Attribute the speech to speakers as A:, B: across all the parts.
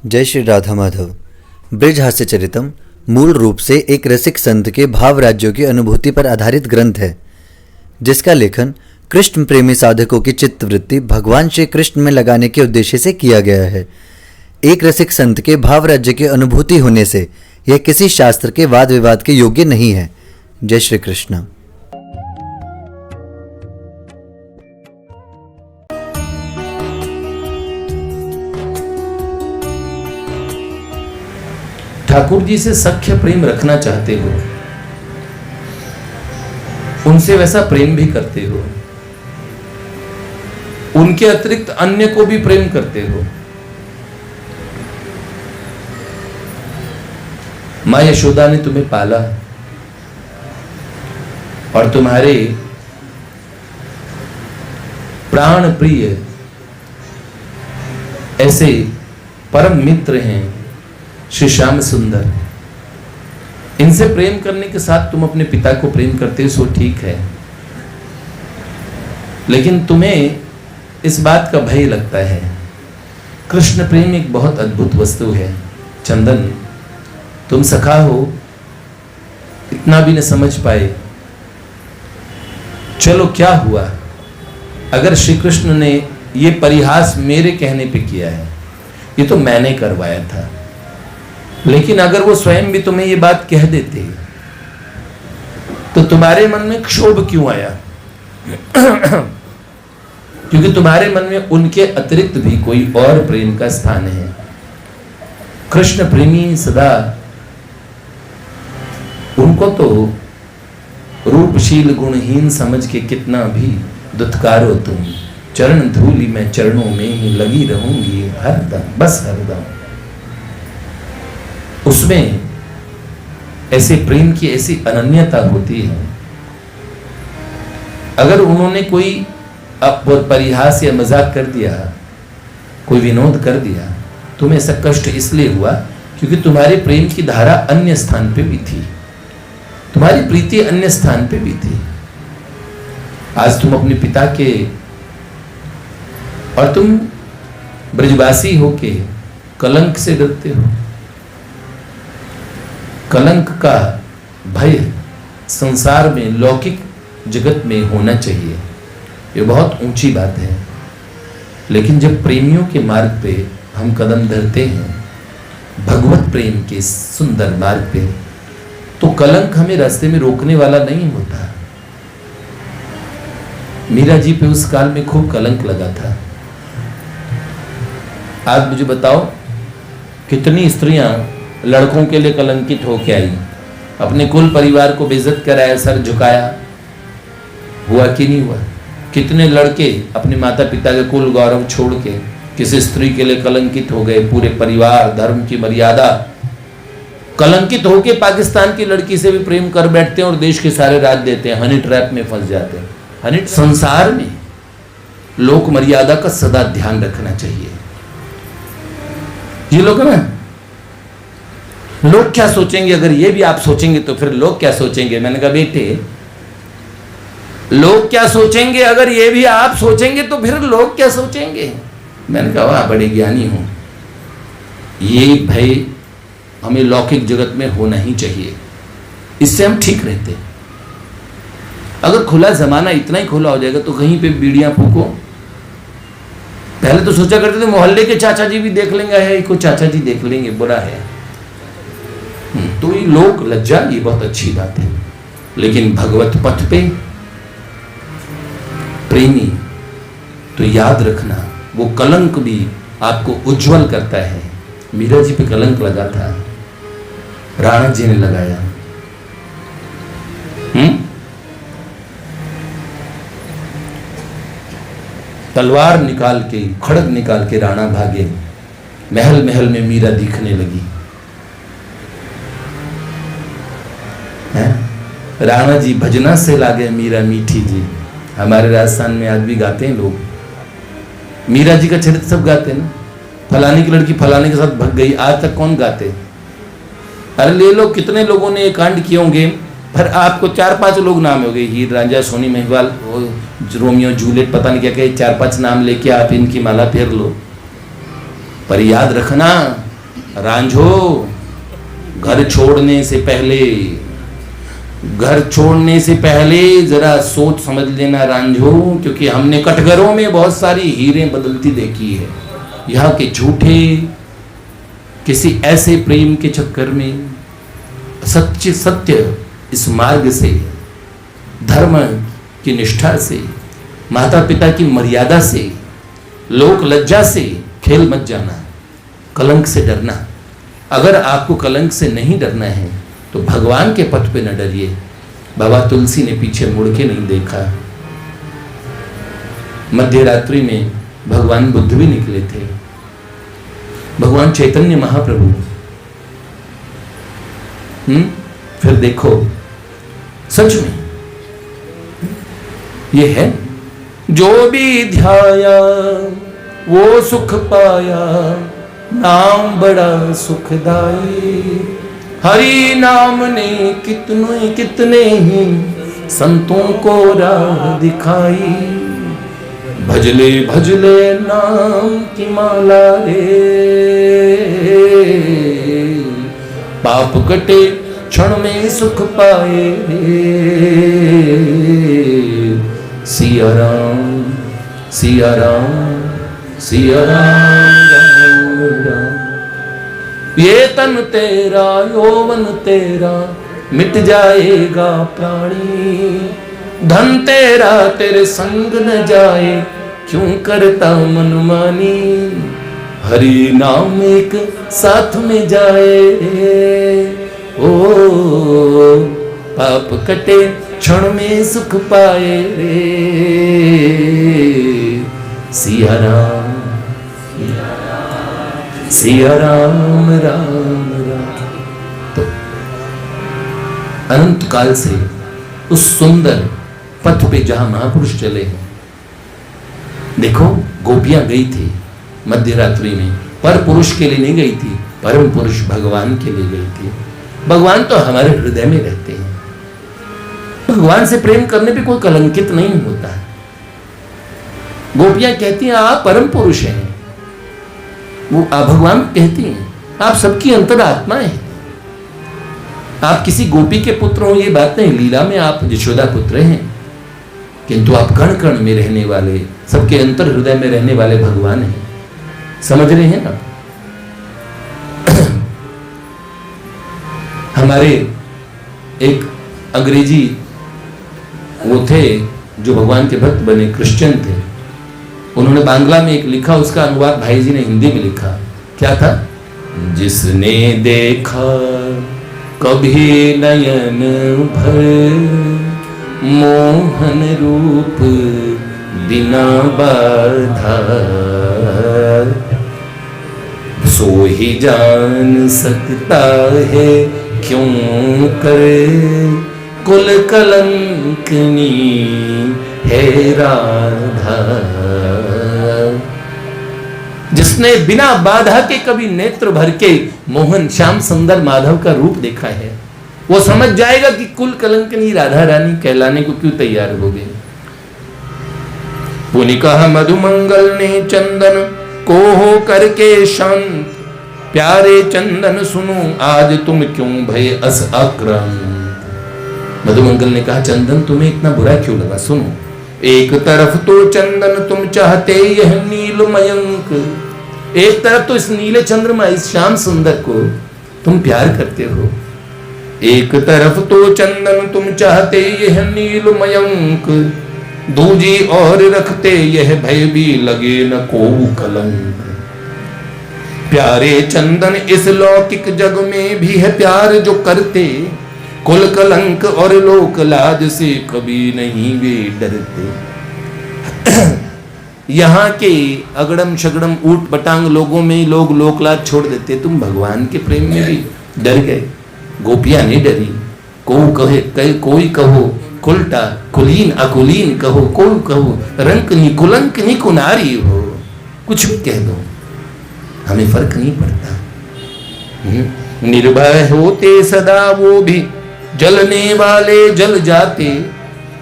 A: जय श्री राधा माधव। ब्रज हास्य चरितम मूल रूप से एक रसिक संत के भाव राज्यों की अनुभूति पर आधारित ग्रंथ है, जिसका लेखन कृष्ण प्रेमी साधकों की चित्तवृत्ति भगवान श्री कृष्ण में लगाने के उद्देश्य से किया गया है। एक रसिक संत के भाव राज्य की अनुभूति होने से यह किसी शास्त्र के वाद विवाद के योग्य नहीं है। जय श्री कृष्ण।
B: ठाकुर जी से सख्य प्रेम रखना चाहते हो, उनसे वैसा प्रेम भी करते हो, उनके अतिरिक्त अन्य को भी प्रेम करते हो। मां यशोदा ने तुम्हें पाला और तुम्हारे प्राण प्रिय ऐसे परम मित्र हैं श्री श्याम सुंदर। इनसे प्रेम करने के साथ तुम अपने पिता को प्रेम करते हो, सो ठीक है, लेकिन तुम्हें इस बात का भय लगता है। कृष्ण प्रेम एक बहुत अद्भुत वस्तु है। चंदन, तुम सखा हो, इतना भी न समझ पाए। चलो क्या हुआ अगर श्री कृष्ण ने ये परिहास मेरे कहने पे किया है, ये तो मैंने करवाया था, लेकिन अगर वो स्वयं भी तुम्हें ये बात कह देते तो तुम्हारे मन में क्षोभ क्यों आया? क्योंकि तुम्हारे मन में उनके अतिरिक्त भी कोई और प्रेम का स्थान है। कृष्ण प्रेमी सदा उनको तो रूपशील गुणहीन समझ के कितना भी दुत्कारो तुम, चरण धूलि में चरणों में ही लगी रहूंगी हरदम, बस हरदम। उसमें ऐसे प्रेम की ऐसी अनन्यता होती है। अगर उन्होंने कोई परिहास या मजाक कर दिया, कोई विनोद कर दिया, तुम्हें ऐसा कष्ट इसलिए हुआ क्योंकि तुम्हारे प्रेम की धारा अन्य स्थान पे भी थी, तुम्हारी प्रीति अन्य स्थान पे भी थी। आज तुम अपने पिता के, और तुम ब्रजवासी होके कलंक से डरते हो। कलंक का भय संसार में, लौकिक जगत में होना चाहिए, ये बहुत ऊंची बात है। लेकिन जब प्रेमियों के मार्ग पे हम कदम धरते हैं, भगवत प्रेम के सुंदर मार्ग पे, तो कलंक हमें रास्ते में रोकने वाला नहीं होता। मीरा जी पे उस काल में खूब कलंक लगा था। आज मुझे बताओ, कितनी स्त्रियां लड़कों के लिए कलंकित होके आई, अपने कुल परिवार को बेइज्जत कराया, सर झुकाया, हुआ कि नहीं हुआ? कितने लड़के अपने माता पिता के कुल गौरव छोड़ के किसी स्त्री के लिए कलंकित हो गए, पूरे परिवार, धर्म की मर्यादा, कलंकित होके पाकिस्तान की लड़की से भी प्रेम कर बैठते हैं और देश के सारे राज देते हैं, हनी ट्रैप में फंस जाते हैं। हनी संसार में लोक मर्यादा का सदा ध्यान रखना चाहिए। ये लोग ना, लोग क्या सोचेंगे, अगर ये भी आप सोचेंगे तो फिर लोग क्या सोचेंगे? मैंने कहा बेटे, लोग क्या सोचेंगे, अगर ये भी आप सोचेंगे तो फिर लोग क्या सोचेंगे? मैंने कहा वाह, बड़े ज्ञानी हो। ये भय हमें लौकिक जगत में होना ही चाहिए, इससे हम ठीक रहते। अगर खुला जमाना इतना ही खुला हो जाएगा तो कहीं पे बीड़ियां फूको। पहले तो सोचा करते थे मोहल्ले के चाचा जी भी देख लेंगे, है को चाचा जी देख लेंगे, बुरा है। तो ये लोक लज्जा, ये बहुत अच्छी बात है। लेकिन भगवत पथ पे प्रेमी, तो याद रखना वो कलंक भी आपको उज्जवल करता है। मीरा जी पे कलंक लगा था, राणा जी ने लगाया। तलवार निकाल के, खड़ग निकाल के राणा भागे, महल महल में मीरा दिखने लगी। राणा जी भजना से लागे मीरा मीठी जी। हमारे राजस्थान में आज भी गाते हैं लोग, मीरा जी का चरित्र सब गाते हैं ना। फलाने की लड़की फलाने के साथ भग गई, आज तक कौन गाते? अरे ले लो, कितने लोगों ने ये कांड किए होंगे, फिर आपको 4-5 लोग नाम हो गए, हीर रांझा, सोनी महिवाल, रोमियो जूलियट, पता नहीं क्या कहे, 4-5 नाम लेके आप इनकी माला फेर लो। पर याद रखना, रांझो, घर छोड़ने से पहले जरा सोच समझ लेना रांझो, क्योंकि हमने कटघरों में बहुत सारी हीरें बदलती देखी है। यहाँ के झूठे किसी ऐसे प्रेम के चक्कर में सत्य इस मार्ग से, धर्म की निष्ठा से, माता पिता की मर्यादा से, लोक लज्जा से खेल मत जाना, कलंक से डरना। अगर आपको कलंक से नहीं डरना है तो भगवान के पथ पे न डरिए। बाबा तुलसी ने पीछे मुड़ के नहीं देखा। मध्य रात्रि में भगवान बुद्ध भी निकले थे, भगवान चैतन्य महाप्रभु। फिर देखो, सच में ये है, जो भी ध्याया वो सुख पाया, नाम बड़ा सुखदाई। हरि नाम ने कितने कितने ही संतों को राह दिखाई। भजले भजले नाम की माला रे, पाप कटे क्षण में सुख पाए। सिया राम सिया राम सिया राम राम राम। ये तन तेरा यौवन तेरा मिट जाएगा प्राणी, धन तेरा तेरे संग न जाए क्यों करता मनमानी। हरि नाम एक साथ में जाए, ओ पाप कटे क्षण में सुख पाए रे। सिया राम सिया राम राम राम। तो अनंत काल से उस सुंदर पथ पे जहां महापुरुष चले हैं, देखो गोपियां गई थी मध्य रात्रि में, पर पुरुष के लिए नहीं गई थी, परम पुरुष भगवान के लिए गई थी। भगवान तो हमारे हृदय में रहते हैं। भगवान से प्रेम करने पे कोई कलंकित नहीं होता है। गोपियां कहती हैं आप परम पुरुष हैं, वो भगवान कहती हैं आप सबकी अंतरात्मा है। आप किसी गोपी के पुत्र हो ये बात नहीं, लीला में आप यशोदा पुत्र हैं, किंतु आप कण कण में रहने वाले, सबके अंतर हृदय में रहने वाले भगवान हैं। समझ रहे हैं आप? हमारे एक अंग्रेजी वो थे जो भगवान के भक्त बने, क्रिश्चियन थे। उन्होंने बांग्ला में एक लिखा, उसका अनुवाद भाई जी ने हिंदी में लिखा। क्या था? जिसने देखा कभी नयन भर मोहन रूप बिना बाधा, सो ही जान सकता है क्यों करे कुल कलंकनी है राधा। जिसने बिना बाधा के कभी नेत्र भर के मोहन श्याम सुंदर माधव का रूप देखा है, वो समझ जाएगा कि कुल कलंकनी राधा रानी कहलाने को क्यों तैयार हो गए। पुनि कहा मधुमंगल ने चंदन को हो करके शांत, प्यारे चंदन सुनो आज तुम क्यों भय अस आक्रांत। मधुमंगल ने कहा चंदन तुम्हें इतना बुरा क्यों लगा? सुनो, एक तरफ तो चंदन तुम चाहते यह नील मयंक, एक तरफ तो इस नीले चंद्रमा इस श्याम सुंदर को तुम प्यार करते हो, एक तरफ तो चंदन तुम चाहते यह नील मयंक, दूजी और रखते यह भय भी लगे न को कलंक। प्यारे चंदन इस लौकिक जग में भी है प्यार जो करते, कुल कलंक और लोक लाज से कभी नहीं वे डरते। यहाँ के अगड़म शगड़म ऊट पटांग लोगों में लोग लोक लाज छोड़ देते, तुम भगवान के प्रेम में भी डर गए। गोपियां नहीं डरी, कोई कहो कुलटा कुलीन अकुलीन कहो, कोई कहो रंक नी कुलंक नी कुनारी हो, कुछ भी कह दो हमें फर्क नहीं पड़ता। निर्भय होते सदा वो भी जलने वाले जल जाते,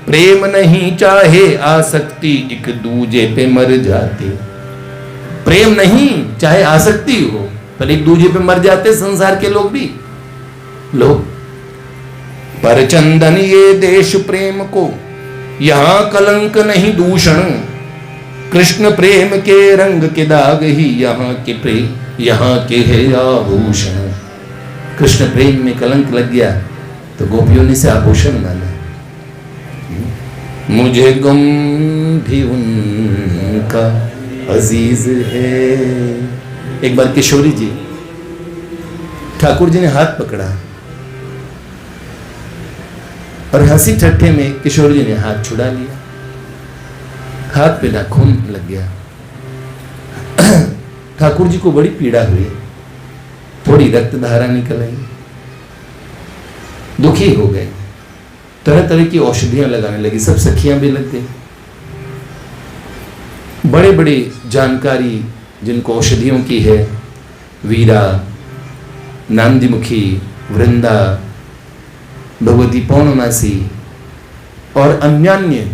B: प्रेम नहीं चाहे आसक्ति एक दूजे पे मर जाते। प्रेम नहीं चाहे आसक्ति हो, पर एक दूजे पे मर जाते संसार के लोग भी। लोग पर चंदन ये देश प्रेम को, यहां कलंक नहीं दूषण, कृष्ण प्रेम के रंग के दाग ही यहाँ के यहाँ के है आभूषण। कृष्ण प्रेम में कलंक लग गया तो गोपियों ने से आभूषण माना। मुझे गम भी उनका अजीज है। एक बार किशोरी जी, ठाकुर जी ने हाथ पकड़ा और हंसी ठट्ठे में किशोर जी ने हाथ छुड़ा लिया, हाथ पे नाखून लग गया। ठाकुर जी को बड़ी पीड़ा हुई, थोड़ी रक्त धारा निकल आई, दुखी हो गए, तरह तरह की औषधियां लगाने लगी, सब सखियां भी लग गई। बड़े बड़े जानकारी जिनको औषधियों की है, वीरा, नांदीमुखी, वृंदा, भगवती पौर्णमासी और अन्यान्य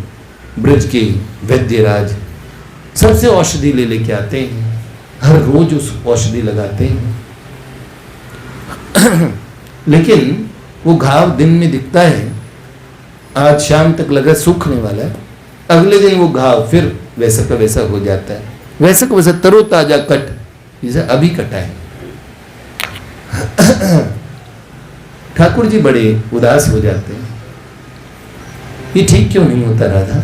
B: ब्रज के वैद्यराज सबसे औषधि ले लेके आते हैं, हर रोज उस औषधि लगाते हैं। लेकिन वो घाव दिन में दिखता है, आज शाम तक लगा सूखने वाला है, अगले दिन वो घाव फिर वैसा का वैसा हो जाता है, वैसा का वैसा तरोताजा कट जैसे अभी कटा है। ठाकुर जी बड़े उदास हो जाते हैं, ये ठीक क्यों नहीं होता राधा,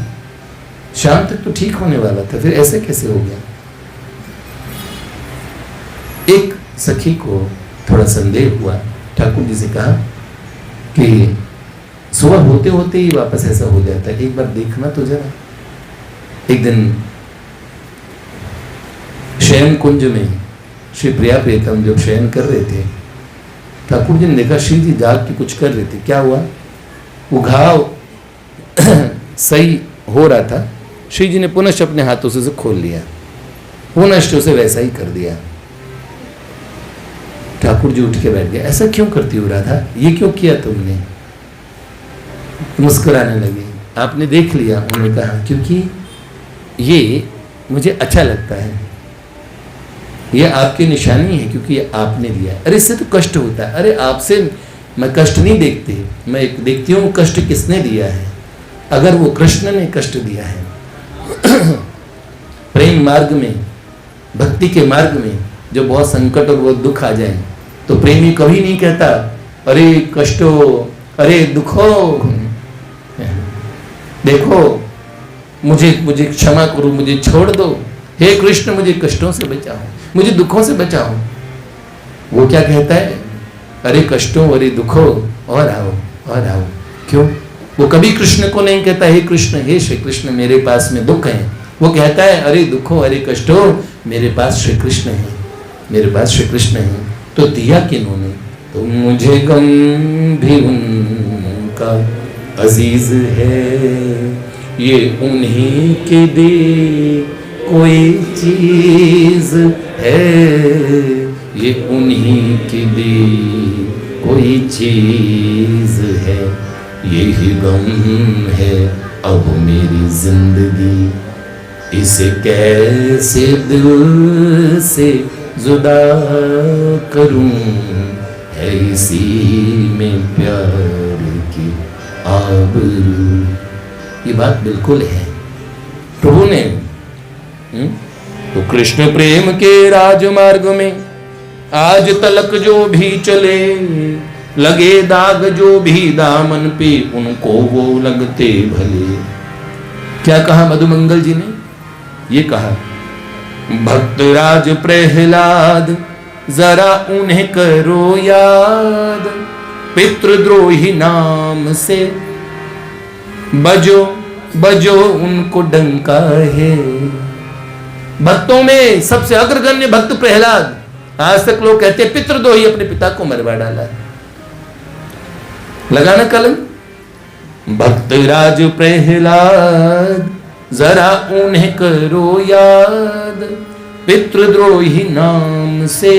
B: शाम तक तो ठीक होने वाला था, फिर ऐसे कैसे हो गया। एक सखी को थोड़ा संदेह हुआ, ठाकुर जी से कहा कि सुबह होते होते ही वापस ऐसा हो जाता है, एक बार देखना तो जरा। एक दिन शयन कुंज में श्री प्रिया प्रीतम जब शयन कर रहे थे, ठाकुर जी ने देखा श्री जी जाग के कुछ कर रहे थे। क्या हुआ, वो घाव सही हो रहा था, श्री जी ने पुनः अपने हाथों से खोल लिया, पुनः उसे वैसा ही कर दिया। ठाकुर जी उठ के बैठ गए, ऐसा क्यों करती हो राधा, ये क्यों किया तुमने। मुस्कुराने लगे, आपने देख लिया। उन्होंने कहा क्योंकि ये मुझे अच्छा लगता है, ये आपकी निशानी है, क्योंकि ये आपने दिया। अरे इससे तो कष्ट होता है, अरे आपसे मैं कष्ट नहीं देखती, मैं देखती हूँ कष्ट किसने दिया है। अगर वो कृष्ण ने कष्ट दिया है प्रेम मार्ग में, भक्ति के मार्ग में जो बहुत संकट और बहुत दुख आ जाए, तो प्रेमी कभी नहीं कहता अरे कष्टो, अरे दुखो, देखो मुझे क्षमा करो, मुझे छोड़ दो, हे कृष्ण मुझे कष्टों से बचाओ, मुझे दुखों से बचाओ। वो क्या कहता है, अरे कष्टों, अरे दुखों, और आओ और आओ। क्यों, वो कभी कृष्ण को नहीं कहता हे कृष्ण, हे श्री कृष्ण मेरे पास में दुख है, वो कहता है अरे दुखों, अरे कष्टों, मेरे पास श्री कृष्ण है, मेरे पास श्री कृष्ण है। तो दिया किन्होंने, तो मुझे गम भी उनका अजीज है, ये उन्हीं के दे कोई चीज है, ये उन्हीं के दे कोई चीज है, यही गम है अब मेरी जिंदगी, इसे कैसे दिल से जुदा करूं, है इसी में प्यार की आबरू। ये बात बिल्कुल है प्रभु ने। तो कृष्ण प्रेम के राजमार्ग में आज तलक जो भी चले, लगे दाग जो भी दामन पे, उनको वो लगते भले। क्या कहा मधुमंगल जी ने, ये कहा भक्तराज प्रहलाद जरा उन्हें करो याद, पितृद्रोही नाम से बजो बजो उनको डंका है। भक्तों में सबसे अग्रगण्य भक्त प्रहलाद, आज तक लोग कहते हैं पितृद्रोही, अपने पिता को मरवा डाला, लगाना कलंक। भक्तराज प्रहलाद जरा उन्हें करो याद, पितृद्रोही नाम से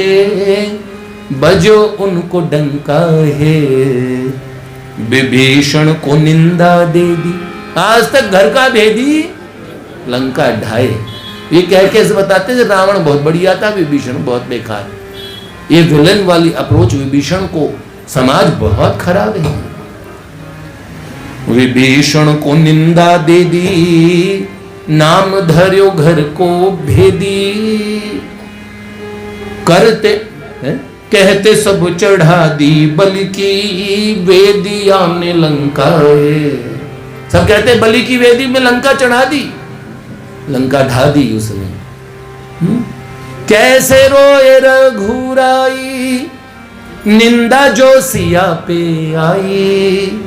B: बजो उनको डंका है। विभीषण को निंदा दे दी, आज तक घर का भेदी लंका ढाए। ये कह के बताते थे रावण बहुत बढ़िया था, विभीषण बहुत बेकार। ये विलन वाली अप्रोच विभीषण को, समाज बहुत खराब है। विभीषण को निंदा दे दी, नाम धर्यो घर को भेदी, करते कहते सब चढ़ा दी बलि की वेदिया ने लंका है। सब कहते बलि की वेदी में लंका चढ़ा दी, लंका ढा दी उसने। कैसे रोए रघुराई, निंदा जो सिया पे आई,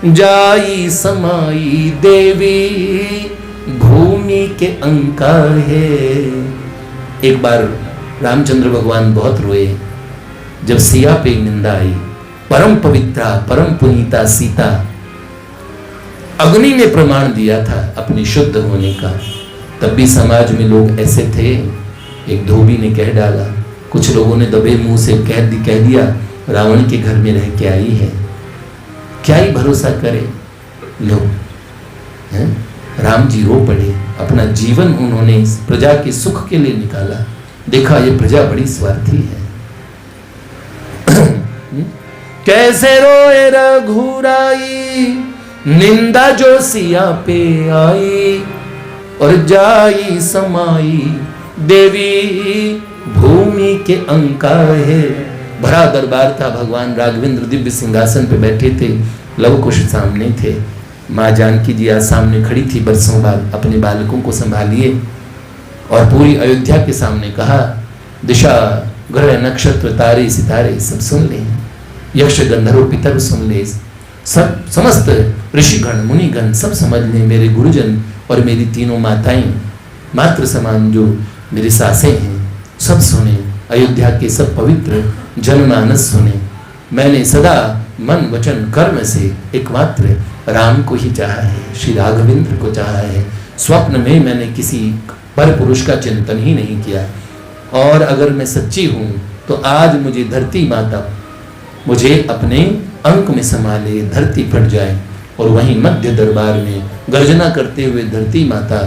B: जाई समाई देवी भूमि के अंका है। एक बार रामचंद्र भगवान बहुत रोए जब सिया पे निंदा आई। परम पवित्रा परम पुनीता सीता, अग्नि ने प्रमाण दिया था अपने शुद्ध होने का, तब भी समाज में लोग ऐसे थे। एक धोबी ने कह डाला, कुछ लोगों ने दबे मुंह से कह दिया रावण के घर में रह के आई है। क्या ही भरोसा करे लोग, हैं? राम जी रो पड़े, अपना जीवन उन्होंने प्रजा के सुख के लिए निकाला। देखा ये प्रजा बड़ी स्वार्थी है। कैसे रोए रघुराई, निंदा जो सिया पे आई, और जाई समाई देवी भूमि के अंका है। भरा दरबार था, भगवान राघवेंद्र दिव्य सिंहासन पे बैठे थे, लव कुश सामने थे, माँ जानकी जी आज सामने खड़ी थी बरसों बाद, अपने बालकों को संभालिए और पूरी अयोध्या के सामने कहा, दिशा ग्रह नक्षत्र तारे सितारे सब सुन ले, यक्ष गंधर्व पितर सुन ले, सब समस्त ऋषिगण मुनिगण सब समझ ले, मेरे गुरुजन और मेरी तीनों माताएं, मातृ समान जो मेरी सासें हैं, सब सुने, अयोध्या के सब पवित्र जनमानस सुने। मैंने सदा मन वचन कर्म से एकमात्र राम को ही चाहा है, श्री राघवेंद्र को चाहा है। स्वप्न में मैंने किसी पर पुरुष का चिंतन ही नहीं किया। और अगर मैं सच्ची हूं तो आज मुझे धरती माता मुझे अपने अंक में संभाले, धरती फट जाए। और वहीं मध्य दरबार में गर्जना करते हुए धरती माता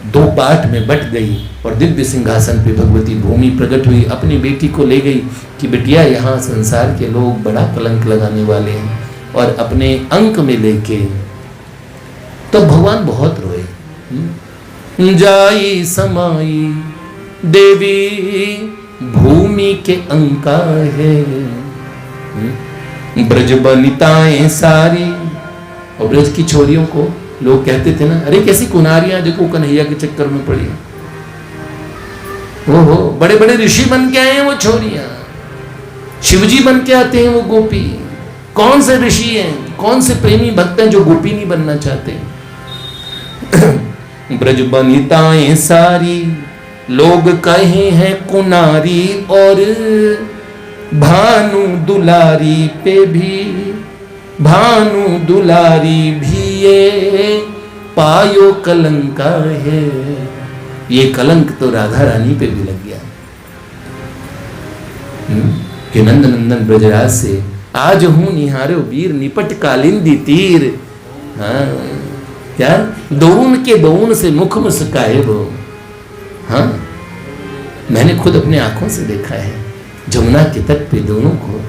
B: दो पार्ट में बट गई और दिव्य सिंहासन पे भगवती भूमि प्रकट हुई, अपनी बेटी को ले गई कि बिटिया यहाँ संसार के लोग बड़ा कलंक लगाने वाले हैं, और अपने अंक में लेके तो भगवान बहुत रोए। जाई समाई देवी भूमि के अंका है, ब्रज बनिताएं सारी। और ब्रज की छोरियों को लोग कहते थे ना, अरे कैसी कुनारियां देखो कन्हैया के चक्कर में पड़ी। ओहो, बड़े बड़े ऋषि बन के आए हैं वो छोरियां, शिवजी बन के आते हैं वो गोपी। कौन से ऋषि हैं, कौन से प्रेमी भक्त हैं जो गोपी नहीं बनना चाहते। ब्रज बनिताएं सारी लोग कहे हैं कुनारी, और भानु दुलारी पे भी, भानु दुलारी भी ये पायो कलंका है। ये कलंक तो राधा रानी पे भी लग गया कि नंद नंदन ब्रजराज से आज हूं निहारो वीर, निपट कालिंदी तीर। हाँ, क्या दोन के दोन से मुख मुस्काए वो। हाँ, मैंने खुद अपने आंखों से देखा है जमुना के तट पे दोनों को।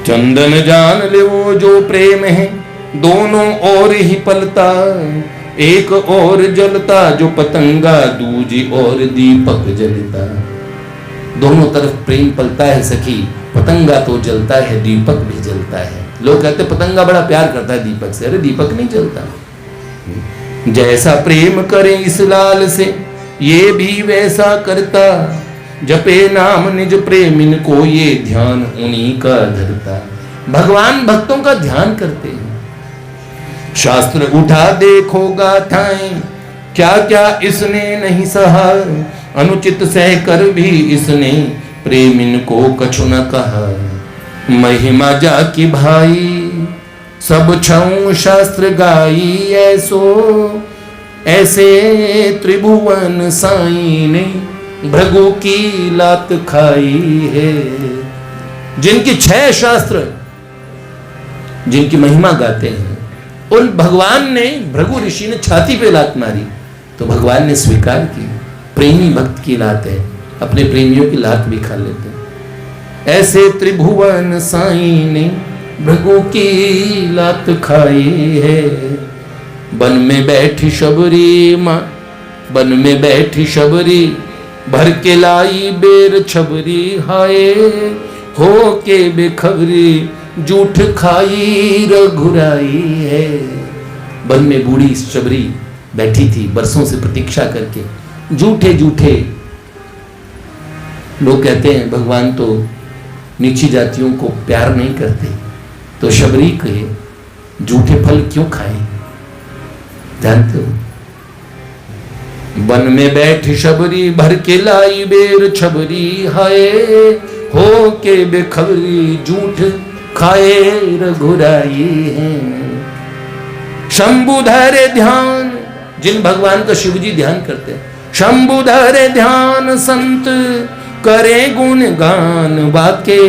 B: चंदन जान ले वो जो प्रेम है, दोनों ओर ही पलता, एक और जलता जो पतंगा, दूजी और दीपक जलता। दोनों तरफ प्रेम पलता है सखी, पतंगा तो जलता है, दीपक भी जलता है। लोग कहते पतंगा बड़ा प्यार करता है दीपक से, अरे दीपक नहीं जलता। जैसा प्रेम करे इस लाल से, ये भी वैसा करता, जपे नाम निज प्रेमिन को, ये ध्यान उन्हीं का धरता। भगवान भक्तों का ध्यान करते हैं। शास्त्र उठा देखो गाथाएं, क्या क्या इसने नहीं सहा, अनुचित सह कर भी इसने प्रेमिन को कछु न कहा। महिमा जा की भाई सब छऊ शास्त्र गाई, ऐसो ऐसे त्रिभुवन साई ने भृगु की लात खाई है। जिनकी 6 शास्त्र जिनकी महिमा गाते हैं, उन भगवान ने, भृगु ऋषि ने छाती पे लात मारी तो भगवान ने स्वीकार की। प्रेमी भक्त की लात है। अपने प्रेमियों की लात भी खा लेते हैं। ऐसे त्रिभुवन साईं ने भृगु की लात खाई है। वन में बैठी शबरी माँ, वन में बैठी शबरी, भर के लाई बेर छबरी, हाय हो के बेखबरी, जूठ खाई रघुराई है। वन में बूढ़ी शबरी बैठी थी बरसों से प्रतीक्षा करके, जूठे जूठे। लोग कहते हैं भगवान तो नीची जातियों को प्यार नहीं करते, तो शबरी के जूठे फल क्यों खाएं? जानते हो? वन में बैठी शबरी, भर के लाई बेर छबरी, हाय हो के बेखबरी, जूठ खाए रघुराई है। शंभुधर ध्यान, जिन भगवान का शिव जी ध्यान करते हैं, शंभुधर ध्यान संत करे गुण गान, वाके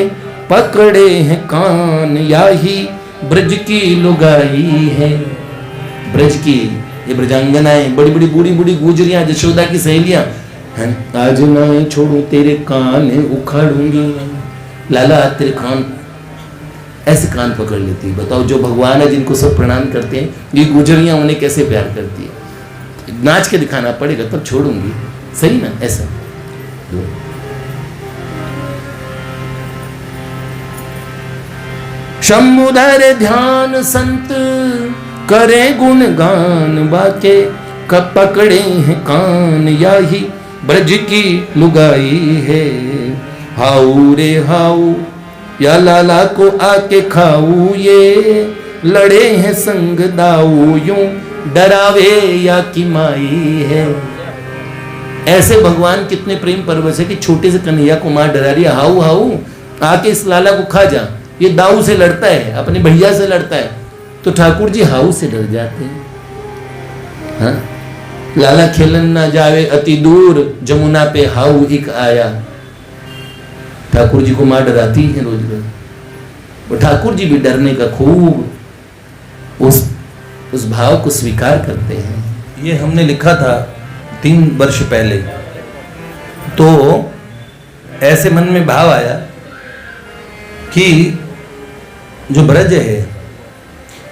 B: पकड़े हैं कान, याही ब्रज की लुगाई है। ब्रज की ये ब्रजांगनाएं, बड़ी बड़ी बूढ़ी बूढ़ी गुजरियां, यशोदा की सहेलियां, हैं आज ना छोड़ू तेरे कान उखाड़ूंगी, लाला तेरे कान, ऐसे कान पकड़ लेती है। बताओ, जो भगवान है जिनको सब प्रणाम करते हैं, ये गुजरियां उन्हें कैसे प्यार करती है। नाच के दिखाना पड़ेगा तब छोड़ूंगी, सही ना? ऐसा शंभुधर ध्यान संत करे गुण गान, बाके कब पकड़े हैं कान, याही ब्रज की लुगाई है। हाउ रे हाउ, या लाला को आके खाऊ, ये लड़े हैं संग दाऊ, यूं डरावे या की माई है। ऐसे भगवान कितने प्रेम परवश है कि छोटे से कन्हैया को मां डरा रही है, हाउ हाउ आके इस लाला को खा जा। ये दाऊ से लड़ता है, अपने भैया से लड़ता है, तो ठाकुर जी हाउ से डर जाते हैं। हाँ? लाला खेलन ना जावे अति दूर, जमुना पे हाउ एक आया। ठाकुर जी को मां डराती है रोज रोज, वो ठाकुर जी भी डरने का खूब उस भाव को स्वीकार करते हैं।
C: ये हमने लिखा था 3 वर्ष पहले, तो ऐसे मन में भाव आया कि जो ब्रज है,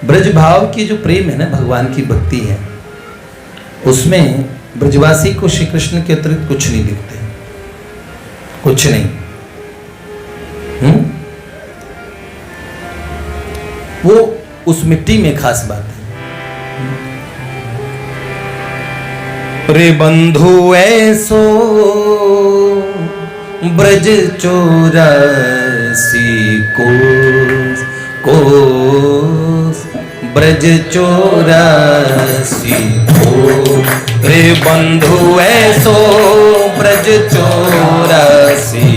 C: ब्रज भाव की जो प्रेम है ना, भगवान की भक्ति है, उसमें ब्रजवासी को श्री कृष्ण के अतिरिक्त कुछ नहीं दिखते, कुछ नहीं। वो उस मिट्टी में खास बात है। रे बंधु ऐसो ब्रज चौरासी कोस, ब्रज चौरासी कोस, रे बंधु ऐसो ब्रज चौरासी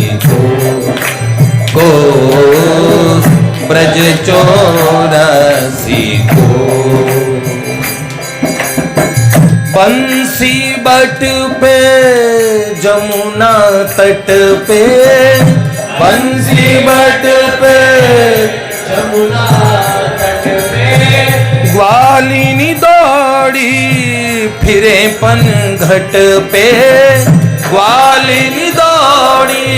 C: कोस, ब्रज चौरासी कोस। बंसी बट पे जमुना तट पे, बंसी बट पे जमुना तट पे, ग्वालिनी दौड़ी फिरे पन घट पे, ग्वालिनी दौड़ी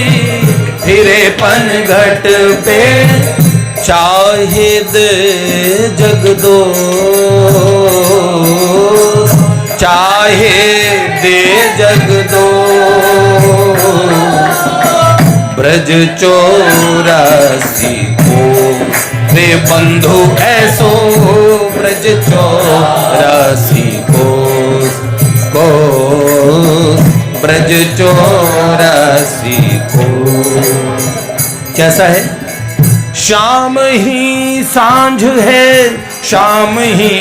C: फिरे पन घट पे, चाहिद जगदो चाहे दे जगदो, ब्रज चौरासी कोस, रे बंधु ऐसो ब्रज चौरासी कोस, ब्रज चौरासी कोस। कैसा है? शाम ही सांझ है, शाम ही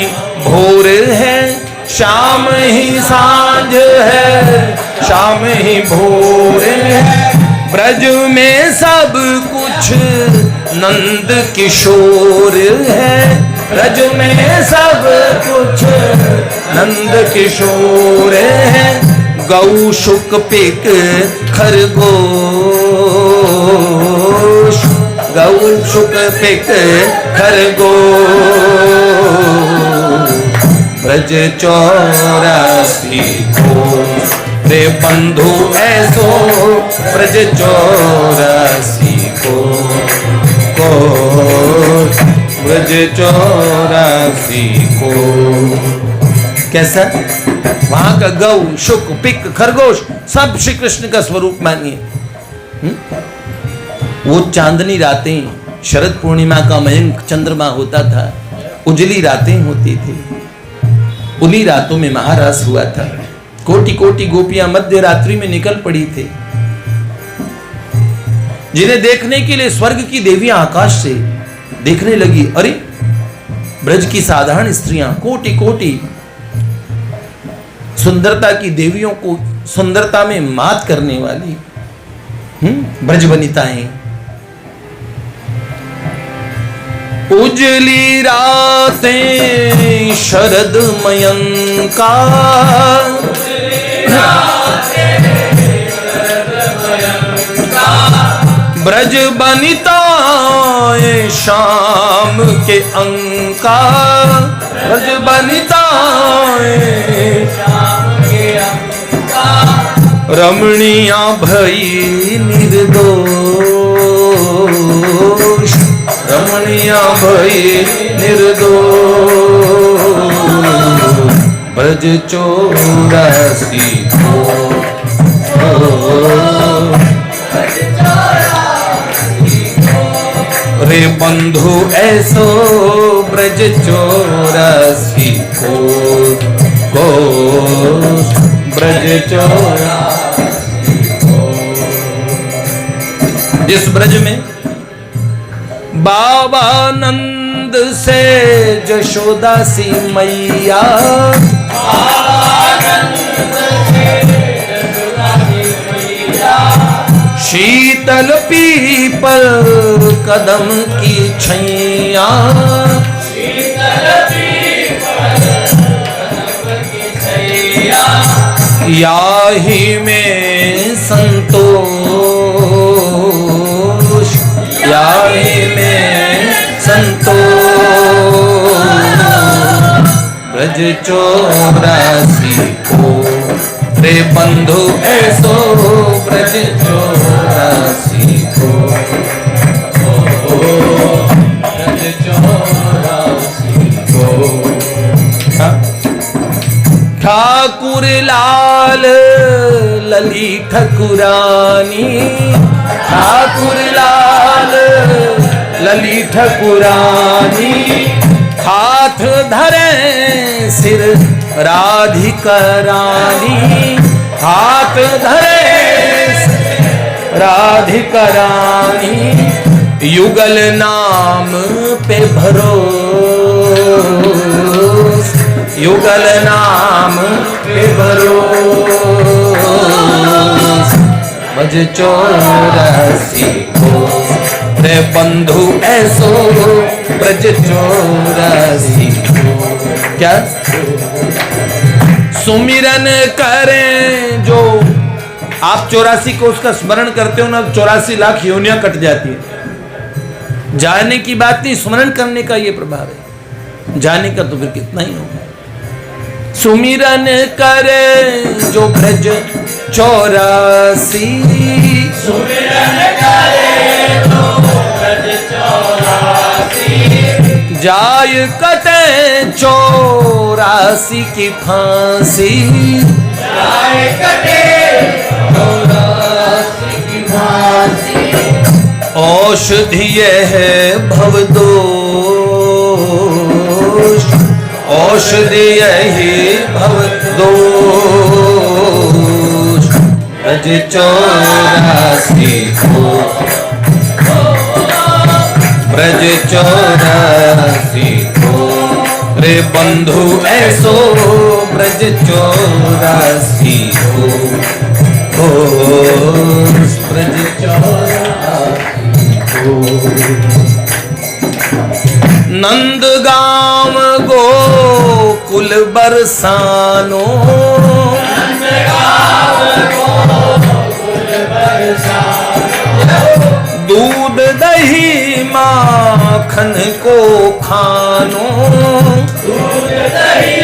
C: भोर है, शाम ही सांझ है, शाम ही भोर है, ब्रज में सब कुछ नंद किशोर है, ब्रज में सब कुछ नंद किशोर है, गौ शुक पिक खरगोश, गौ शुक पिक खरगोश, ब्रज चौरासी कोस, रे बंधु ऐसो ब्रज चौरासी को ब्रज चौरासी को। कैसा? वहां का गौ, शुक, पिक, खरगोश सब श्री कृष्ण का स्वरूप मानिए। वो चांदनी रातें, शरद पूर्णिमा का मयंक चंद्रमा होता था, उजली रातें होती थी, उन्हीं रातों में महारास हुआ था। कोटि कोटि गोपियां मध्य रात्रि में निकल पड़ी थी, जिन्हें देखने के लिए स्वर्ग की देवियां आकाश से देखने लगी। अरे ब्रज की साधारण स्त्रियां, कोटि कोटि सुंदरता की देवियों को सुंदरता में मात करने वाली ब्रज वनिताएं। उजली रातें शरद मयंका, ब्रज बनिताएं शाम के अंका, ब्रज बनिताएं रमणिया भई निर्दोष, रमणिया भई निर्दोष, ब्रज चौरासी को रे बंधु ऐसो ब्रज चौरासी को ब्रज चौरासी को। जिस ब्रज में बाबा नंद से जशोदा सी मैया, शीतल पीपल कदम की छैया, याही में संतोष, याही में संतोष, ब्रज चौरासी को रे बंधु ऐसो ब्रज चौरासी को ब्रज चौरासी को। ठाकुर लाल लली ठकुरानी, ठाकुर लाल लली ठकुरानी, हाथ धरे सिर राधिका रानी, हाथ धरे राधिका रानी, युगल नाम पे भरोस, युगल नाम पे भरोस, ब्रज चौरासी को रे बंधु ऐसो ब्रज चौरासी को। क्या सुमिरन करें जो आप 84 को उसका स्मरण करते हो ना, 84 लाख योनियां कट जाती है। जाने की बात नहीं, स्मरण करने का ये प्रभाव है, जाने का तो फिर कितना ही होगा। सुमिरन करे जो ब्रज चौरासी, सुमिरन करे जो ब्रज चौरासी, जाय कटे 84 की फांसी, जाय कटे 84 की फांसी, औषधि है भवदोष, औषधि ही भवदोष, ब्रज चौरासी को ब्रज चौरासी को रे बंधु ऐसो ब्रज चौरासी को ब्रज चौरासी को। नंदगाम गोकुल बरसानो, नंदगाम गोकुल बरसानो, दूध दही माखन को खानो, दूध दही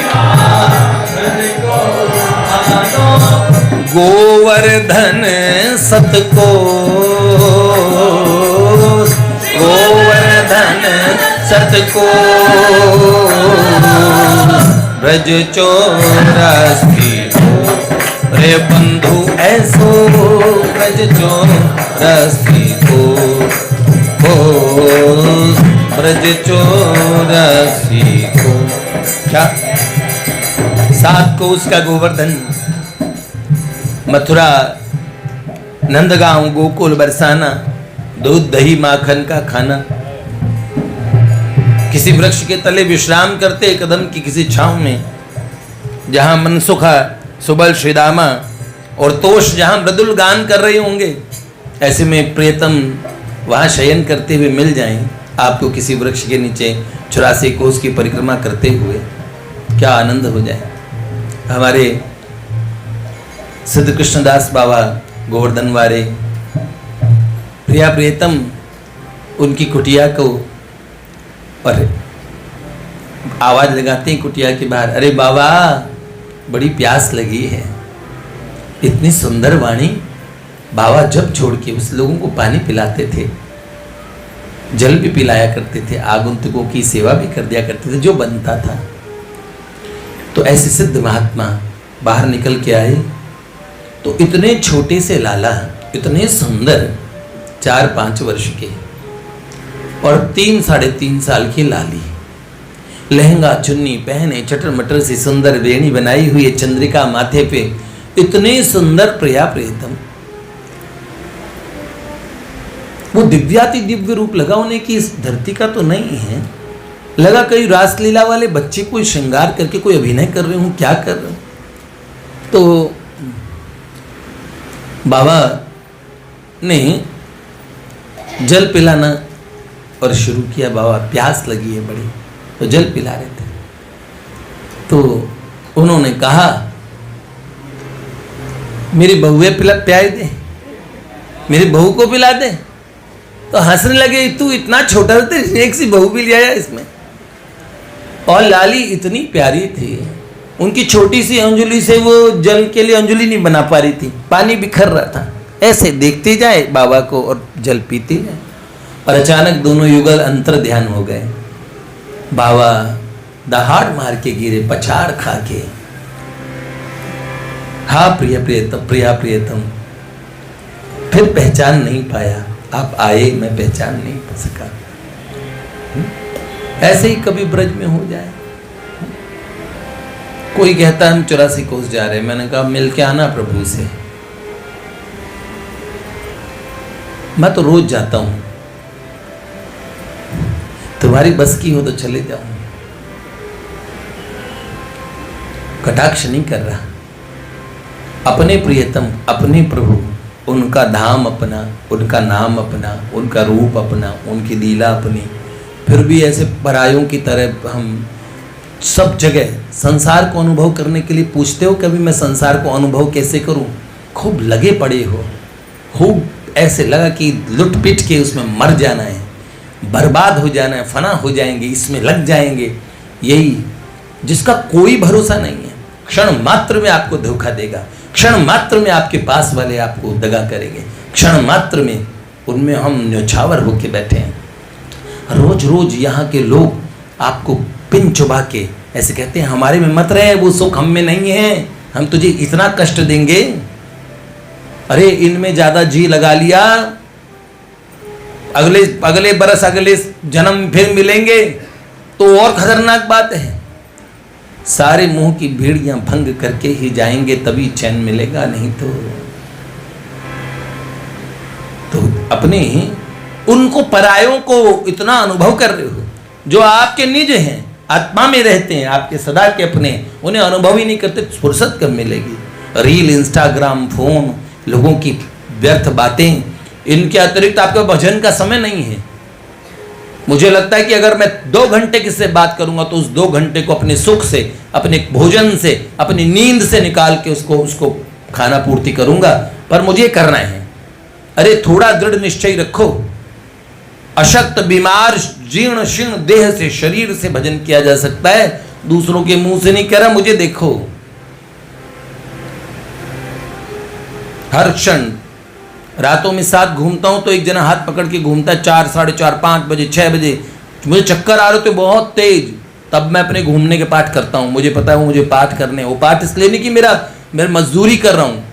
C: माखन को खानो, गोवर्धन सतकोष, गोवर्धन सतकोष, ब्रज 84 रे बंधु ऐसो, ब्रज 84 को ब्रज 84 को। क्या 7 कोस का गोवर्धन, मथुरा, नंदगांव, गोकुल, बरसाना, दूध दही माखन का खाना, किसी वृक्ष के तले विश्राम करते कदम की किसी छांव में, जहां मनसुखा, सुबल, श्रीदामा और तोष जहां मृदुल गान कर रहे होंगे, ऐसे में प्रियतम वहां शयन करते हुए मिल जाएं आपको किसी वृक्ष के नीचे 84 कोस की परिक्रमा करते हुए, क्या आनंद हो जाए। हमारे सिद्ध कृष्णदास बाबा गोवर्धन वारे प्रिया प्रियतम उनकी कुटिया को और आवाज लगाते हैं कुटिया के बाहर, अरे बाबा बड़ी प्यास लगी है। इतनी सुंदर वाणी, बाबा जब छोड़ के उस लोगों को पानी पिलाते थे, जल भी पिलाया करते थे, आगंतुकों की सेवा भी कर दिया करते थे जो बनता था। तो ऐसे सिद्ध महात्मा बाहर निकल के आए तो इतने छोटे से लाला, इतने सुंदर 4-5 वर्ष के और 3-3.5 साल की लाली, लहंगा चुन्नी पहने, चटर मटर से सुंदर वेणी बनाई हुई है, चंद्रिका माथे पे, इतने सुंदर प्रिया प्रियतम। वो दिव्याति दिव्य रूप लगा उन्हें कि इस धरती का तो नहीं है, लगा कई रासलीला वाले बच्चे कोई श्रृंगार करके कोई अभिनय कर रहे हूं, क्या कर रहे हूं। तो बाबा ने जल पिलाना और शुरू किया। बाबा प्यास लगी है बड़ी, तो जल पिला रहे थे। तो उन्होंने कहा मेरी बहुए प्याए दे, मेरी बहू को पिला दे। तो हंसने लगे, तू इतना छोटा था, एक सी बहू भी ले आया इसमें। और लाली इतनी प्यारी थी, उनकी छोटी सी अंजुली से वो जल के लिए अंजुली नहीं बना पा रही थी, पानी बिखर रहा था। ऐसे देखते जाए बाबा को और जल पीते जाए। और अचानक दोनों युगल अंतर ध्यान हो गए। बाबा दहाड़ मार के गिरे, पछाड़ खा के। हाँ प्रिय प्रियतम, प्रिया प्रियतम। फिर पहचान नहीं पाया, आप आए, मैं पहचान नहीं पा सका। ऐसे ही कभी ब्रज में हो जाए। कोई कहता हम 84 कोस जा रहे हैं, मैंने कहा मिल के आना प्रभु से। मैं तो रोज जाता हूं, तुम्हारी बस की हो तो चले जाऊं। कटाक्ष नहीं कर रहा। अपने प्रियतम, अपने प्रभु, उनका धाम अपना, उनका नाम अपना, उनका रूप अपना, उनकी लीला अपनी। फिर भी ऐसे परायों की तरह हम सब जगह संसार को अनुभव करने के लिए पूछते हो। कभी मैं संसार को अनुभव कैसे करूं? खूब लगे पड़े हो, खूब ऐसे लगा कि लुट पिट के उसमें मर जाना है, बर्बाद हो जाना है, फना हो जाएंगे, इसमें लग जाएंगे। यही जिसका कोई भरोसा नहीं है, क्षण मात्र में आपको धोखा देगा, क्षण मात्र में आपके पास वाले आपको दगा करेंगे, क्षण मात्र में उनमें हम न्यौछावर होके बैठे हैं। रोज रोज यहाँ के लोग आपको पिन चुबा के ऐसे कहते हैं हमारे में मत रहे, वो सुख हम में नहीं है, हम तुझे इतना कष्ट देंगे। अरे इनमें ज्यादा जी लगा लिया, अगले बरस अगले जन्म फिर मिलेंगे तो और खतरनाक बात है। सारे मुंह की भीड़ियां भंग करके ही जाएंगे, तभी चैन मिलेगा, नहीं तो अपने उनको परायों को इतना अनुभव कर रहे हो जो आपके निज हैं, आत्मा में रहते हैं, आपके सदा के अपने, उन्हें अनुभव ही नहीं करते, फुर्सत कब मिलेगी। रील, इंस्टाग्राम, फोन, लोगों की व्यर्थ बातें, इनके अतिरिक्त आपका भजन का समय नहीं है। मुझे लगता है कि अगर मैं 2 घंटे किससे बात करूंगा तो उस 2 घंटे को अपने सुख से, अपने भोजन से, अपनी नींद से निकाल के उसको खाना पूर्ति करूंगा, पर मुझे करना है। अरे थोड़ा दृढ़ निश्चय रखो। अशक्त, बीमार, जीर्ण शीर्ण देह से, शरीर से भजन किया जा सकता है, दूसरों के मुंह से नहीं कह रहा, मुझे देखो। हर क्षण। रातों में साथ घूमता हूँ तो एक जना हाथ पकड़ के घूमता है 4, 4:30, 5 बजे, 6 बजे। मुझे चक्कर आ रहे थे बहुत तेज, तब मैं अपने घूमने के पाठ करता हूँ। मुझे पता है वो मुझे पाठ करने, वो पाठ इसलिए नहीं कि मैं मजदूरी कर रहा हूँ,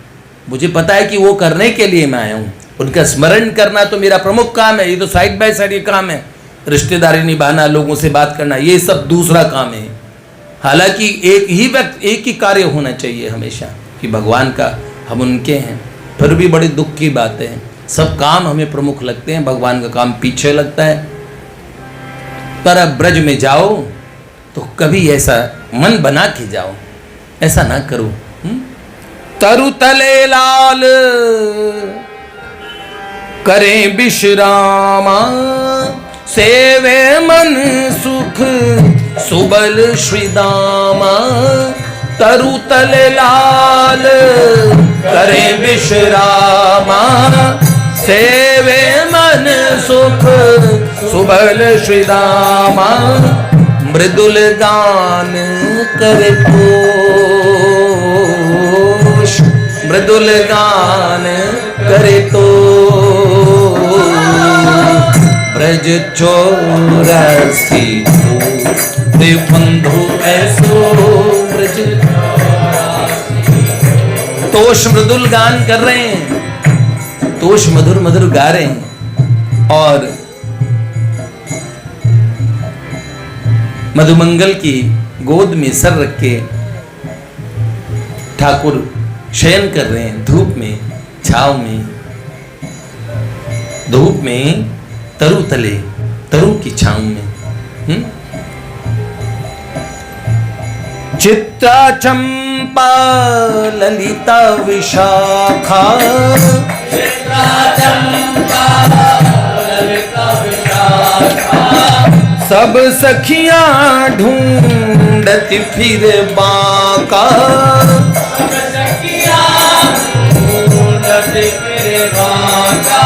C: मुझे पता है कि वो करने के लिए मैं आया हूँ। उनका स्मरण करना तो मेरा प्रमुख काम है। ये तो साइड बाय साइड ये काम है, रिश्तेदारी निभाना, लोगों से बात करना, ये सब दूसरा काम है। हालांकि एक ही कार्य होना चाहिए हमेशा कि भगवान का हम उनके हैं। फिर भी बड़ी दुख की बात है, सब काम हमें प्रमुख लगते हैं, भगवान का काम पीछे लगता है। पर अब ब्रज में जाओ तो कभी ऐसा मन बना के जाओ, ऐसा ना करो। तरु तले लाल करें विश्रामा, सेवे मन सुख सुबल श्रीदामा। तरु तले लाल करें विश्रामा, सेवे मन सुख सुबल श्रीदामा। मृदुल गान करे तोष, मृदुल गान करे तो। ब्रज चौरासी देव बंधु ऐसो ब्रज। तोष मृदुल गान कर रहे हैं, तोष मधुर मधुर गा रहे हैं और मधुमंगल की गोद में सर रख के ठाकुर शयन कर रहे हैं धूप में, छाव में, धूप में, तरु तले, तरु की छाव में। चित्रा चंपा ललिता विशाखा, चित्रा चंपा ललिता विशाखा। सब सखियां ढूंढती फिर बांका, सब सखियां ढूंढती फिर बांका।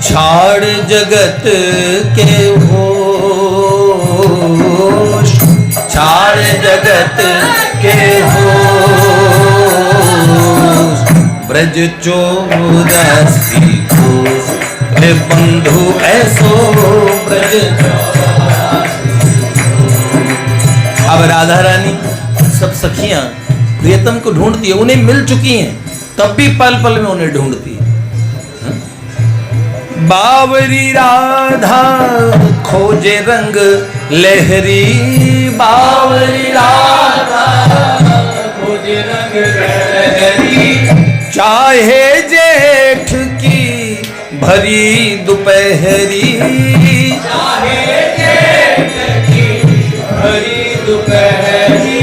C: छाड़ जगत के होश, छाड़ जगत के होश। ब्रज चौरासी कोस हे बंधु ऐसो ब्रज। अब राधा रानी सब सखियां प्रियतम को ढूंढती है, उन्हें मिल चुकी हैं, तब भी पल पल में उन्हें ढूंढती है। बावरी राधा खोजे रंग लहरी, बावरी राधा खोजे रंग लहरी। चाहे जेठ की भरी दोपहरी, चाहे जेठ की भरी दोपहरी।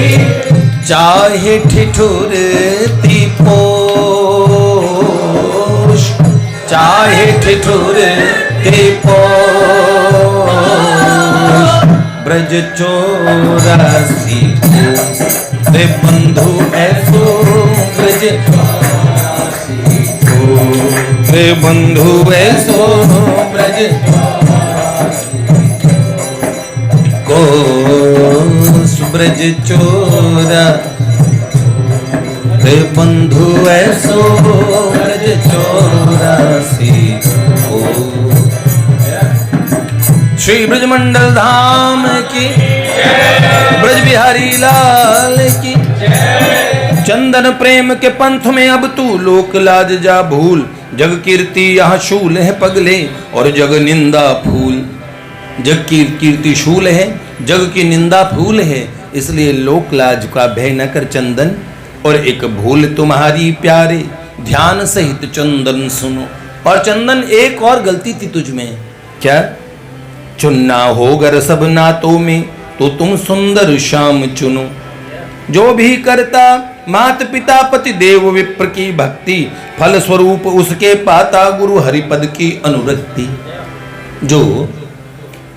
C: चाहे ठिठुरती पोष, चाहे ठिठुरती पोष। ब्रज चौरासी रे बंधु ऐसो ब्रज रे बंधु ऐसो ब्रज। को ब्रज चोरा रे बंधु ऐसो ब्रज चौरासी को। श्री ब्रजमंडल धाम की, ब्रज बिहारी लाल की। चंदन प्रेम के पंथ में अब तू लोक लाज जा भूल। जग कीर्ति यहाँ शूल है पगले और जग निंदा फूल। जग की कीर्ति शूल है, जग की निंदा फूल है, इसलिए लोक लाज का भय न कर चंदन। और एक भूल तुम्हारी प्यारे, ध्यान सहित चंदन सुनो। और चंदन एक और गलती थी तुझ में, क्या? चुनना होगर सब नातों में तो तुम सुंदर श्याम चुनो। जो भी करता मात पिता पति देव विप्र की भक्ति, फल स्वरूप उसके पाता गुरु हरिपद की अनुरक्ति। जो,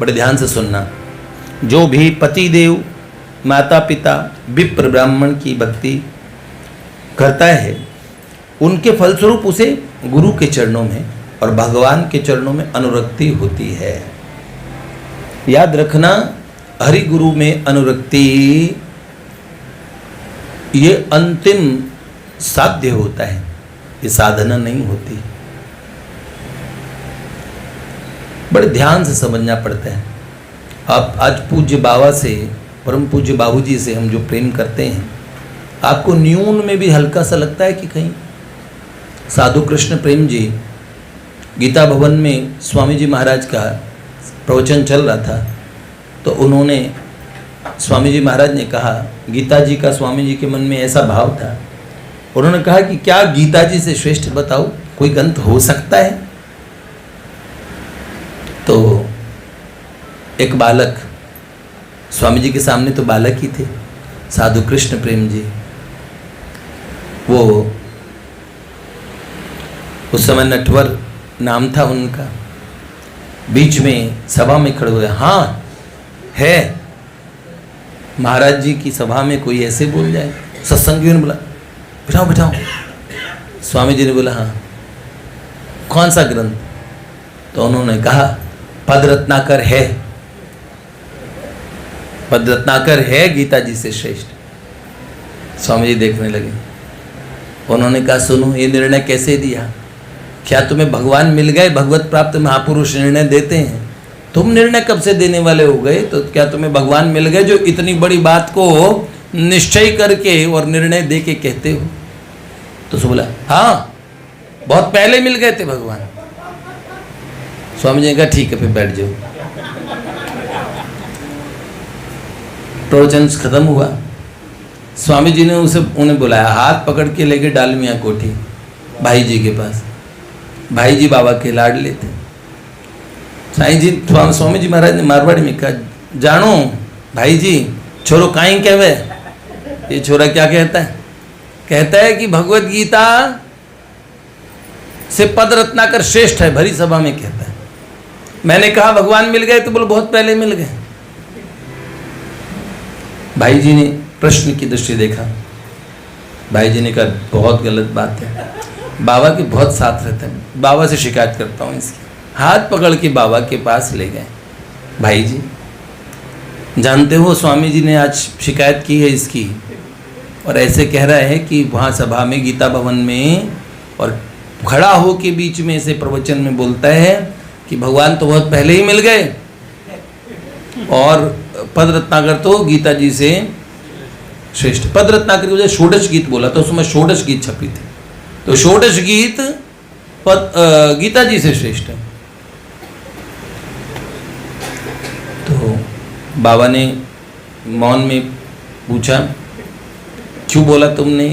C: बड़े ध्यान से सुनना, जो भी पति देव माता पिता विप्र ब्राह्मण की भक्ति करता है, उनके फलस्वरूप उसे गुरु के चरणों में और भगवान के चरणों में अनुरक्ति होती है। याद रखना, हरि गुरु में अनुरक्ति ये अंतिम साध्य होता है। ये साधना नहीं होती। बड़े ध्यान से समझना पड़ता है। आप आज पूज्य बाबा से, परम पूज्य बाबूजी से हम जो प्रेम करते हैं, आपको न्यून में भी हल्का सा लगता है कि कहीं साधु कृष्ण प्रेम जी गीता भवन में स्वामी जी महाराज का प्रवचन चल रहा था, तो उन्होंने, स्वामी जी महाराज ने कहा, गीता जी का स्वामी जी के मन में ऐसा भाव था, उन्होंने कहा कि क्या गीता जी से श्रेष्ठ बताओ कोई ग्रंथ हो सकता है? तो एक बालक, स्वामी जी के सामने तो बालक ही थे, साधु कृष्ण प्रेम जी, वो उस समय नटवर नाम था उनका, बीच में सभा में खड़े हुए, हाँ है, महाराज जी की सभा में कोई ऐसे बोल जाए? सत्संगियों ने बोला बिठाओ बिठाओ। स्वामी जी ने बोला हाँ, कौन सा ग्रंथ? तो उन्होंने कहा पद रत्नाकर है, पद रत्नाकर है गीता जी से श्रेष्ठ। स्वामी जी देखने लगे, उन्होंने कहा सुनो, ये निर्णय कैसे दिया? क्या तुम्हें भगवान मिल गए? भगवत प्राप्त महापुरुष निर्णय देते हैं, तुम निर्णय कब से देने वाले हो गए? तो क्या तुम्हें भगवान मिल गए जो इतनी बड़ी बात को निश्चय करके और निर्णय दे के कहते हो? तो उसने बोला हाँ, बहुत पहले मिल गए थे भगवान। स्वामी जी ने कहा ठीक है, फिर बैठ जाओ। प्रवचन खत्म हुआ, स्वामी जी ने उन्हें बुलाया, हाथ पकड़ के लेके डालमिया कोठी भाई जी के पास। भाई जी बाबा के लाडले थे। साईं जी, स्वामी जी महाराज ने मारवाड़ी में कहा, जानो भाई जी, छोरो काई कहवे? ये छोरा क्या कहता है? कहता है कि भगवत गीता से पद रत्नाकर श्रेष्ठ है, भरी सभा में कहता है। मैंने कहा भगवान मिल गए? तो बोलो बहुत पहले मिल गए। भाई जी ने प्रश्न की दृष्टि देखा, भाई जी ने कहा बहुत गलत बात है, बाबा के बहुत साथ रहते हैं, बाबा से शिकायत करता हूँ इसकी। हाथ पकड़ के बाबा के पास ले गए। भाई जी जानते हो, स्वामी जी ने आज शिकायत की है इसकी, और ऐसे कह रहा है कि वहाँ सभा में, गीता भवन में, और खड़ा हो के बीच में से प्रवचन में बोलता है कि भगवान तो बहुत पहले ही मिल गए, और पद रत्नाकर तो गीता जी से श्रेष्ठ। पद रत्नाकर की वजह षोडश गीत बोला, तो उसमें षोडश गीत छपी थी, तो षोडश गीत गीता जी से श्रेष्ठ है। तो बाबा ने मौन में पूछा, क्यों बोला तुमने?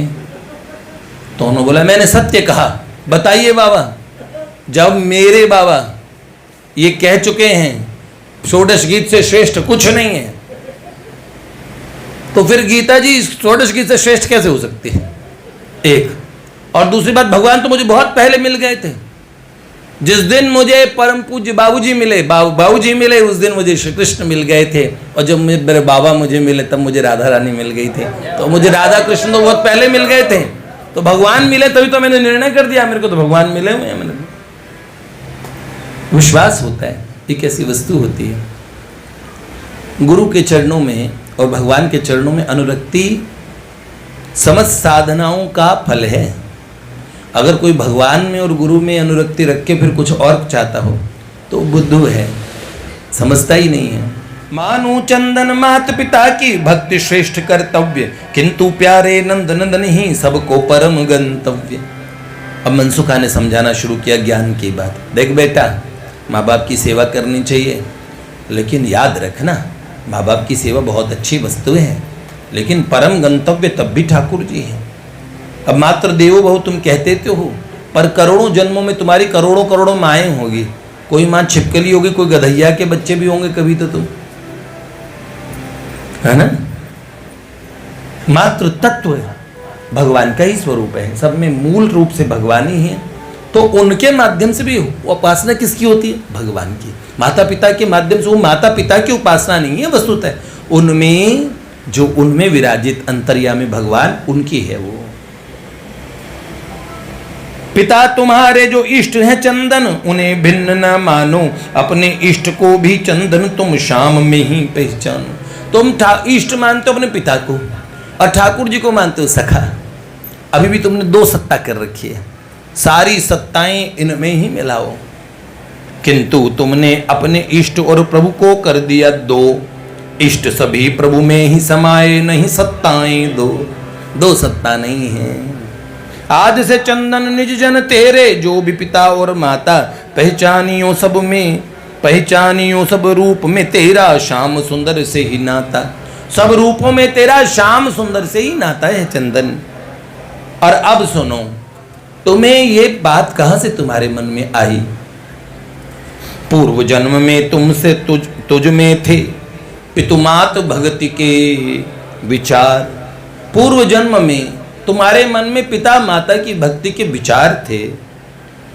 C: तो उन्होंने बोला मैंने सत्य कहा। बताइए बाबा, जब मेरे बाबा ये कह चुके हैं षोडश गीत से श्रेष्ठ कुछ नहीं है, तो फिर गीता जी षोडश गीत से श्रेष्ठ कैसे हो सकती है? एक, और दूसरी बात, भगवान तो मुझे बहुत पहले मिल गए थे। जिस दिन मुझे परम पूज्य बाबूजी मिले, बाबूजी मिले, उस दिन मुझे श्री कृष्ण मिल गए थे, और जब मेरे बाबा मुझे मिले तब मुझे राधा रानी मिल गई थी। तो मुझे राधा कृष्ण तो बहुत पहले मिल गए थे, तो भगवान मिले तभी तो मैंने निर्णय कर दिया मेरे को तो भगवान मिले हुए हैं। मैंने विश्वास होता है, एक ऐसी वस्तु होती है गुरु के चरणों में और भगवान के चरणों में अनुरक्ति समस्त साधनाओं का फल है। अगर कोई भगवान में और गुरु में अनुरक्ति रख के फिर कुछ और चाहता हो तो बुद्धू है, समझता ही नहीं है। मानो चंदन मात पिता की भक्ति श्रेष्ठ कर्तव्य, किंतु प्यारे नंद नंदन ही सबको परम गंतव्य। अब मनसुखा ने समझाना शुरू किया ज्ञान की बात। देख बेटा, माँ बाप की सेवा करनी चाहिए, लेकिन याद रखना माँ बाप की सेवा बहुत अच्छी वस्तु है, लेकिन परम गंतव्य तब भी ठाकुर जी हैं। अब मात्र देवो बहु तुम कहते तो हो, पर करोड़ों जन्मों में तुम्हारी करोड़ों करोड़ों माएँ होगी। कोई माँ छिपकली होगी, कोई गधैया के बच्चे भी होंगे कभी तो तुम, है ना। मात्र तत्व भगवान का ही स्वरूप है, सब में मूल रूप से भगवान ही है। तो उनके माध्यम से भी उपासना किसकी होती है? भगवान की। माता पिता के माध्यम से, वो माता पिता की उपासना नहीं है वस्तुतः, उनमें जो उनमें विराजित अंतर्यामी भगवान उनकी है वो। पिता तुम्हारे जो इष्ट हैं चंदन, उन्हें भिन्न न मानो, अपने इष्ट को भी चंदन तुम शाम में ही पहचानो। तुम इष्ट मानते हो अपने पिता को, और ठाकुर जी को मानते हो सखा। अभी भी तुमने दो सत्ता कर रखी है, सारी सत्ताएं इनमें ही मिलाओ, किंतु तुमने अपने इष्ट और प्रभु को कर दिया दो। इष्ट सभी प्रभु में ही समाये, नहीं सत्ताएं दो, दो सत्ता नहीं है। आज से चंदन निज जन तेरे, जो भी पिता और माता, पहचानियो सब में, पहचानियो सब रूप में तेरा, श्याम सुंदर से ही नाता। सब रूपों में तेरा श्याम सुंदर से ही नाता है चंदन। और अब सुनो, तुम्हें ये बात कहां से तुम्हारे मन में आई? पूर्व जन्म में तुमसे तुझ में थे पितुमात भक्ति के विचार। पूर्व जन्म में तुम्हारे मन में पिता माता की भक्ति के विचार थे।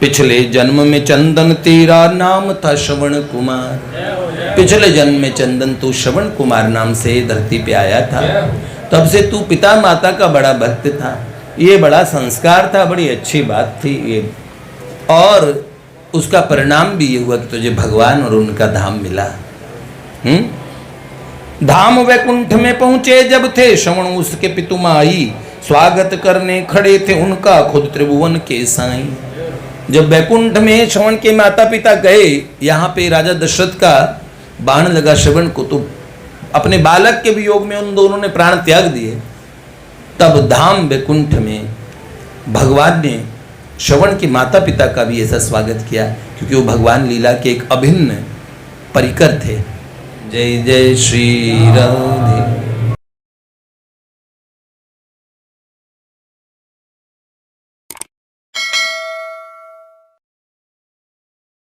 C: पिछले जन्म में चंदन तेरा नाम था श्रवण कुमार। पिछले जन्म में चंदन तू श्रवण कुमार नाम से धरती पे आया था। तब से तू पिता माता का बड़ा भक्त था। ये बड़ा संस्कार था, बड़ी अच्छी बात थी ये। और उसका परिणाम भी ये हुआ कि तुझे भगवान और उनका धाम मिला। धाम वैकुंठ में पहुंचे जब थे, श्रवण उसके पितुमाई, स्वागत करने खड़े थे उनका खुद त्रिभुवन के साईं। जब वैकुंठ में श्रवण के माता पिता गए, यहाँ पे राजा दशरथ का बाण लगा श्रवण को, तो अपने बालक के वियोग में उन दोनों ने प्राण त्याग दिए। तब धाम वैकुंठ में भगवान ने श्रवण के माता पिता का भी ऐसा स्वागत किया, क्योंकि वो भगवान लीला के एक अभिन्न परिकर थे। जय जय श्री राधे।